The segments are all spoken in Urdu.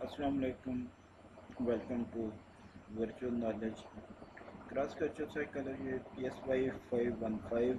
Assalamu alaikum. Welcome to Virtual Knowledge Cross Cultural Psychology PSY 515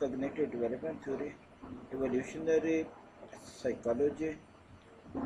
cognitive development theory, evolutionary psychology,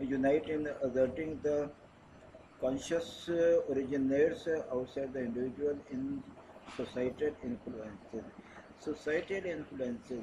unite in asserting the conscious originates outside the individual in societal influences. Societal influences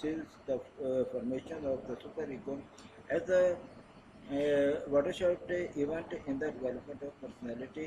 sees the formation of the super ego as a watershed event in the development of personality।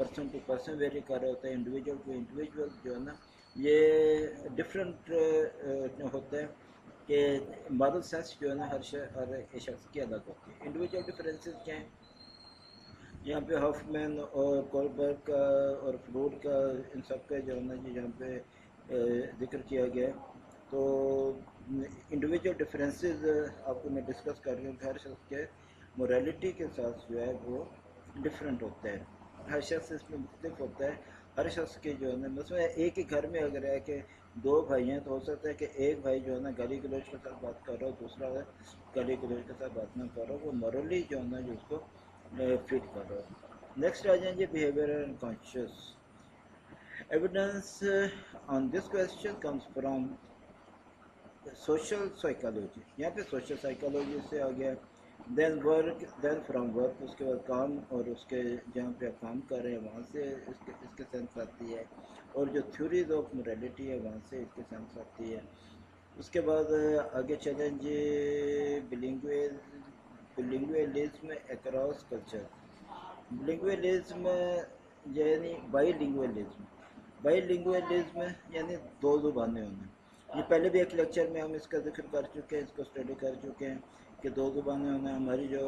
Person to person vary کر رہا ہوتا ہے، انڈیویجول ٹو انڈیویجول جو ہے نا یہ ڈفرینٹ ہوتا ہے کہ مارل سینس جو ہے نا ہر شخص کی الگ ہوتی ہے. انڈیویجول ڈفرینسز کیا ہیں؟ یہاں پہ ہاف مین اور کولبرگ کا اور فلور کا ان سب کا جو ہے نا جی یہاں پہ ذکر کیا گیا ہے. تو انڈیویجول ڈفرینسز آپ کو میں ڈسکس کر رہی ہوں کہ ہر شخص کے موریلٹی کے ساتھ جو ہے وہ ڈفرینٹ ہوتا ہے، ہر شخص اس میں مختلف ہوتا ہے. ہر شخص کے جو ہے نا مثلا ایک ہی گھر میں اگر ہے کہ دو بھائی ہیں تو ہو سکتا ہے کہ ایک بھائی جو ہے نا گالی گلوچ کے ساتھ بات کر رہا ہو، دوسرا گالی گلوچ کے ساتھ بات نہ کر رہا ہو، وہ مورلی جو ہے نا جو اس کو فیٹ کر رہا ہو. نیکسٹ آ جائیں گے behaviour and conscious evidence on this question comes from social psychology. یہاں پہ سوشل سائیکالوجی سے آ گیا. دین فرام ورک، اس کے بعد کام اور اس کے جہاں پہ آپ کام کر رہے ہیں وہاں سے اس کے سینس آتی ہے، اور جو تھیوریز آف موریلٹی ہے وہاں سے اس کے سینس آتی ہے. اس کے بعد آگے چلیں جی بلنگویلزم اکراس کلچر. بلنگویلزم یعنی بائی لنگویلزم یعنی دو زبانیں ہونا. یہ پہلے بھی ایک لیکچر میں ہم اس کا ذکر کر چکے ہیں، اس کو اسٹڈی کر چکے ہیں کہ دو زبانیں ہونا. ہماری جو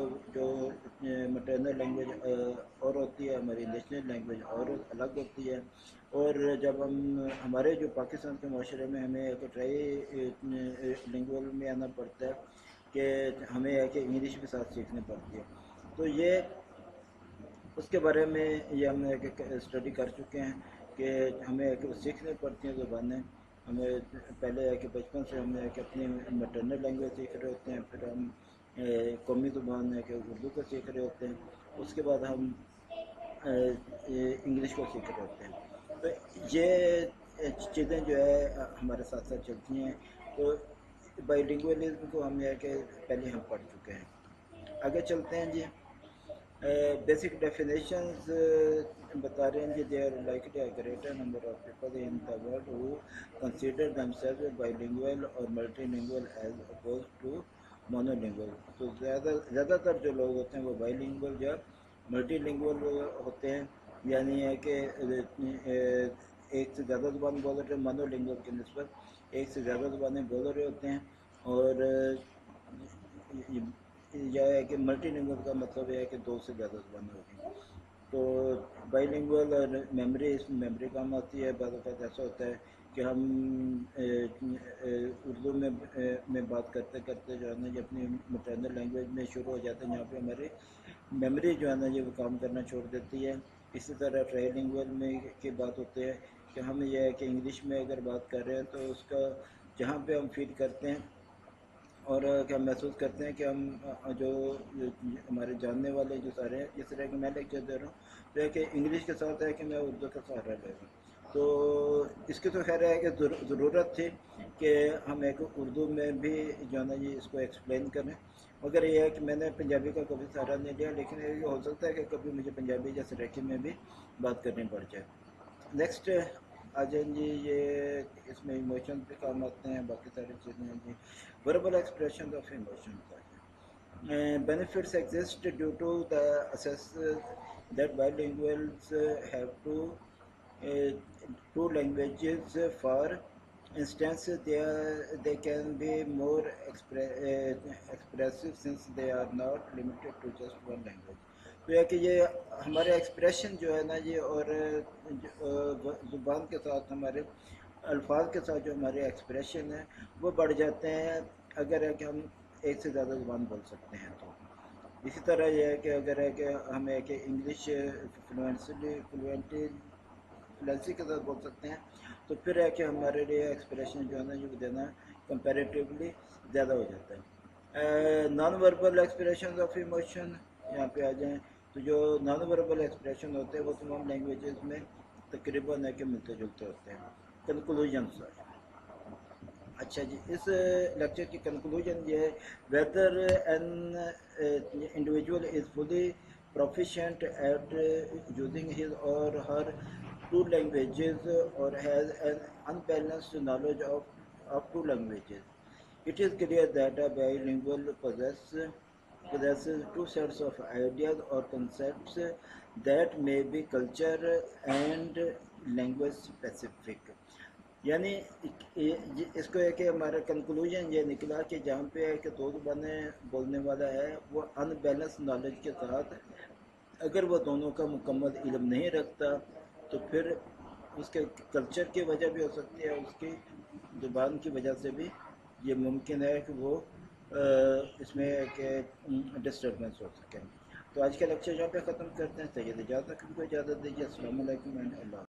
مٹرنل لینگویج اور ہوتی ہے، ہماری نیشنل لینگویج اور الگ ہوتی ہے. اور جب ہمارے جو پاکستان کے معاشرے میں ہمیں ایک ٹرائی لینگویج میں آنا پڑتا ہے کہ ہمیں ایک انگلش کے ساتھ سیکھنی پڑتی ہے. تو یہ اس کے بارے میں یہ ہم نے اسٹڈی کر چکے ہیں کہ ہمیں ایک سیکھنی پڑتی ہیں زبانیں. ہمیں پہلے ہے کہ بچپن سے ہم نے کہ اپنی مٹرنل لینگویج سیکھ رہے ہوتے ہیں، پھر ہم قومی زبان ہے کہ اردو کو سیکھ رہے ہوتے ہیں، اس کے بعد ہم انگلش کو سیکھ رہے ہوتے ہیں. تو یہ چیزیں جو ہے ہمارے ساتھ ساتھ چلتی ہیں. تو بائی لنگویلزم کو ہم یہ کہ پہلے ہم پڑھ چکے ہیں. آگے چلتے ہیں جی. بیسک ڈیفینیشنز بتا رہے ہیں جی. They are likely a greater number of people in the world who consider themselves bilingual or multilingual as opposed to monolingual. تو زیادہ تر جو لوگ ہوتے ہیں وہ بائی لنگویل یا ملٹی لنگویل ہوتے ہیں، یعنی ہے کہ ایک سے زیادہ زبان بول رہے ہیں، مونو لنگویل کی نسبت ایک سے زیادہ زبانیں بول رہے ہوتے ہیں. اور یہ ہے کہ ملٹی لنگویل کا مطلب یہ ہے کہ دو سے زیادہ زبانیں ہوتی ہیں. تو بائی لنگویل اور میموری، اس میں میموری کام آتی ہے. بعض اوقات ایسا ہوتا ہے کہ ہم اردو میں بات کرتے کرتے جو ہے نا یہ اپنی مٹرنل لینگویج میں شروع ہو جاتے ہیں، یہاں پہ ہماری میموری جو ہے نا یہ وہ کام کرنا چھوڑ دیتی ہے. اسی طرح ٹرائی لنگویل میں کی بات ہوتی ہے کہ ہم یہ ہے کہ انگلش میں اگر بات کر رہے ہیں تو اس کا جہاں پہ ہم فیل کرتے ہیں اور کہ ہم محسوس کرتے ہیں کہ ہم جو ہمارے جاننے والے جو سارے ہیں، جس طرح کہ میں لیکچر دے رہا ہوں تو ہے کہ انگلش کے ساتھ ہے کہ میں اردو کا سہارا لے رہا ہوں. تو اس کی تو خیر ہے کہ ضرورت تھی کہ ہم ایک اردو میں بھی جو ہے نا یہ اس کو ایکسپلین کریں، مگر یہ ہے کہ میں نے پنجابی کا کبھی سہارا نہیں لیا، لیکن یہ ہو سکتا ہے کہ کبھی مجھے پنجابی یا سریکی میں بھی بات کرنی پڑ جائے. نیکسٹ آ جائیں جی. یہ اس میں ایموشن پہ کام آتے ہیں، باقی ساری چیزیں ہیں جی. Verbal expression of emotion. Benefits exist due to the assess that bilinguals have two languages. For instance, they can be more expressive since they are not limited to just one language. تو یہ کہ یہ ہمارے ایکسپریشن جو ہے نا یہ اور زبان کے ساتھ ہمارے الفاظ کے ساتھ جو ہمارے ایکسپریشن ہیں وہ بڑھ جاتے ہیں اگر ہے کہ ہم ایک سے زیادہ زبان بول سکتے ہیں. تو اسی طرح یہ ہے کہ اگر ہے کہ ہمیں کہ انگلش فلوینسی کے ساتھ بول سکتے ہیں تو پھر ہے کہ ہمارے لیے ایکسپریشن جو ہے نا یہ دینا کمپیریٹیولی زیادہ ہو جاتا ہے. Non verbal expression of emotion یہاں پہ آ جائیں تو جو نان وربل ایکسپریشن ہوتے ہیں وہ تمام لینگویجز میں تقریباً ہے کہ ملتے جلتے ہوتے ہیں. کنکلوژنس. اچھا جی. اس لیکچر کی کنکلوژن یہ ہے weather an individual is fully proficient at using his or her two languages or has an unbalanced knowledge of two languages. It is clear that a bilingual possesses two sets of ideas or concepts that may be culture and language specific. یعنی اس کو ہے کہ ہمارا کنکلوژن یہ نکلا کہ جہاں پہ ہے کہ دو زبانیں بولنے والا ہے وہ ان بیلنس نالج کے ساتھ اگر وہ دونوں کا مکمل علم نہیں رکھتا تو پھر اس کے کلچر کی وجہ بھی ہو سکتی ہے، اس کی زبان کی وجہ سے بھی یہ ممکن ہے کہ وہ اس میں کہ ڈسٹربنس ہو سکے. تو آج کا لیکچر یہاں پہ ختم کرتے ہیں. سید اجازت کو اجازت دیجیے. السلام علیکم و اللہ.